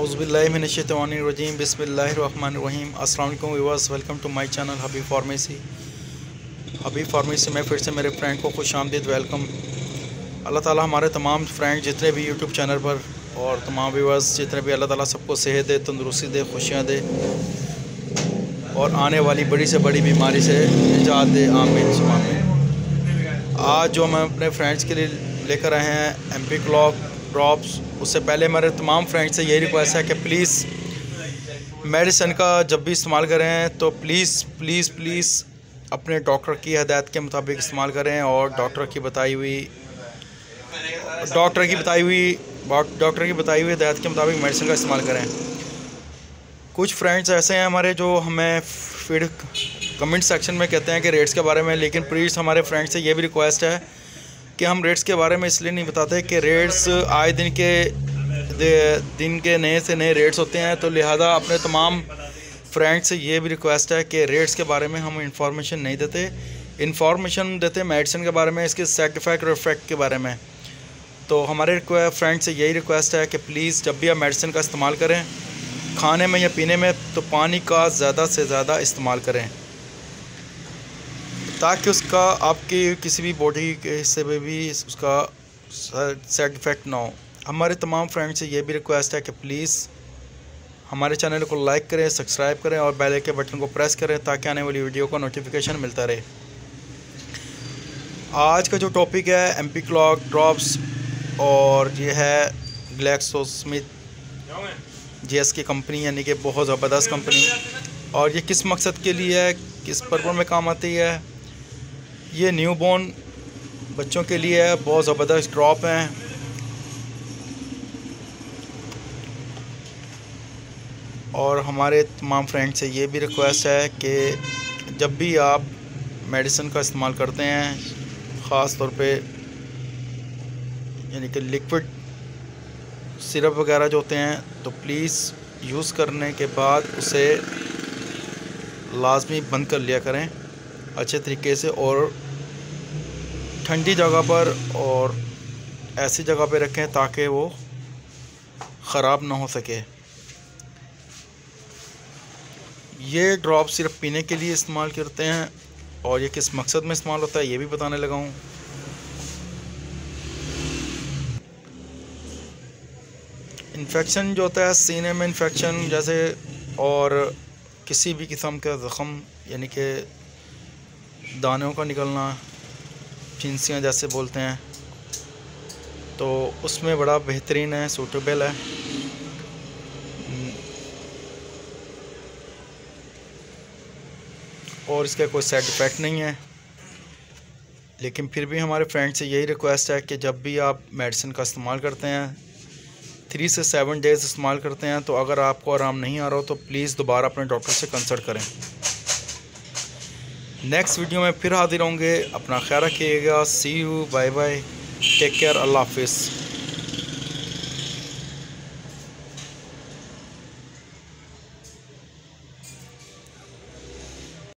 औज़ुबिल्लाहिमिनश्शैतानिर्रजीम बिस्मिल्लाहिर्रहमानिर्रहीम। अस्सलाम वालेकुम viewers, welcome to my channel Habib pharmacy. Habib pharmacy में फिर से मेरे फ्रेंड को खुशामदीद वेलकम। अल्लाह ताला हमारे तमाम फ्रेंड जितने भी यूट्यूब चैनल पर और तमाम व्यूअर्स जितने भी, अल्लाह ताला सबको सेहत दे, तंदुरुस्ती दे, खुशियाँ दे और आने वाली बड़ी से बड़ी बीमारी से निजात दे। आमीन सुम्मा आमीन। आज जो हम अपने फ्रेंड्स के लिए लेकर आए हैं एम्पी क्लॉक ड्रॉप्स, उससे पहले मेरे तमाम फ्रेंड्स से यही रिक्वेस्ट है कि प्लीज़ मेडिसिन का जब भी इस्तेमाल करें तो प्लीज़ प्लीज़ प्लीज़ अपने डॉक्टर की हदायत के मुताबिक इस्तेमाल करें और डॉक्टर की बताई हुई हदायत के मुताबिक मेडिसिन का इस्तेमाल करें। कुछ फ्रेंड्स ऐसे हैं हमारे जो हमें फिर कमेंट सेक्शन में कहते हैं कि रेट्स के बारे में, लेकिन प्लीज़ हमारे फ्रेंड्स से ये भी रिक्वेस्ट है कि हम रेट्स के बारे में इसलिए नहीं बताते कि रेट्स आए दिन के नए से नए रेट्स होते हैं, तो लिहाजा अपने तमाम फ्रेंड्स से ये भी रिक्वेस्ट है कि रेट्स के बारे में हम इंफॉर्मेशन नहीं देते। इंफॉर्मेशन देते मेडिसिन के बारे में, इसके साइड इफ़ेक्ट और इफ़ेक्ट के बारे में। तो हमारे फ्रेंड्स से यही रिक्वेस्ट है कि प्लीज़ जब भी आप मेडिसिन का इस्तेमाल करें, खाने में या पीने में, तो पानी का ज़्यादा से ज़्यादा इस्तेमाल करें ताकि उसका आपकी किसी भी बॉडी के हिस्से में भी उसका साइड इफ़ेक्ट ना हो। हमारे तमाम फ्रेंड्स से ये भी रिक्वेस्ट है कि प्लीज़ हमारे चैनल को लाइक करें, सब्सक्राइब करें और बेल के बटन को प्रेस करें ताकि आने वाली वीडियो का नोटिफिकेशन मिलता रहे। आज का जो टॉपिक है एम्पी क्लॉक ड्रॉप्स, और ये है ग्लैक्सोस्मिथ जीएस की कंपनी, यानी कि बहुत ज़बरदस्त कंपनी। और ये किस मकसद के लिए है, किस पर्पज़ में काम आती है, ये न्यूबॉर्न बच्चों के लिए है। बहुत ज़बरदस्त ड्रॉप हैं। और हमारे तमाम फ्रेंड से ये भी रिक्वेस्ट है कि जब भी आप मेडिसिन का इस्तेमाल करते हैं, ख़ास तौर पे यानी कि लिक्विड सिरप वगैरह जो होते हैं, तो प्लीज़ यूज़ करने के बाद उसे लाजमी बंद कर लिया करें अच्छे तरीके से, और ठंडी जगह पर और ऐसी जगह पे रखें ताकि वो ख़राब ना हो सके। ये ड्रॉप सिर्फ पीने के लिए इस्तेमाल करते हैं और ये किस मकसद में इस्तेमाल होता है ये भी बताने लगा हूँ। इन्फेक्शन जो होता है, सीने में इन्फेक्शन जैसे, और किसी भी किस्म का ज़ख़म यानी कि दानों का निकलना, फिंसियाँ जैसे बोलते हैं, तो उसमें बड़ा बेहतरीन है, सूटेबल है। और इसका कोई साइड इफ़ेक्ट नहीं है। लेकिन फिर भी हमारे फ्रेंड से यही रिक्वेस्ट है कि जब भी आप मेडिसिन का इस्तेमाल करते हैं, 3 से 7 डेज़ इस्तेमाल करते हैं, तो अगर आपको आराम नहीं आ रहा हो तो प्लीज़ दोबारा अपने डॉक्टर से कंसल्ट करें। नेक्स्ट वीडियो में फिर हाजिर होंगे। अपना ख्याल रखिएगा। See you, bye bye, take care, अल्लाह हाफिज़।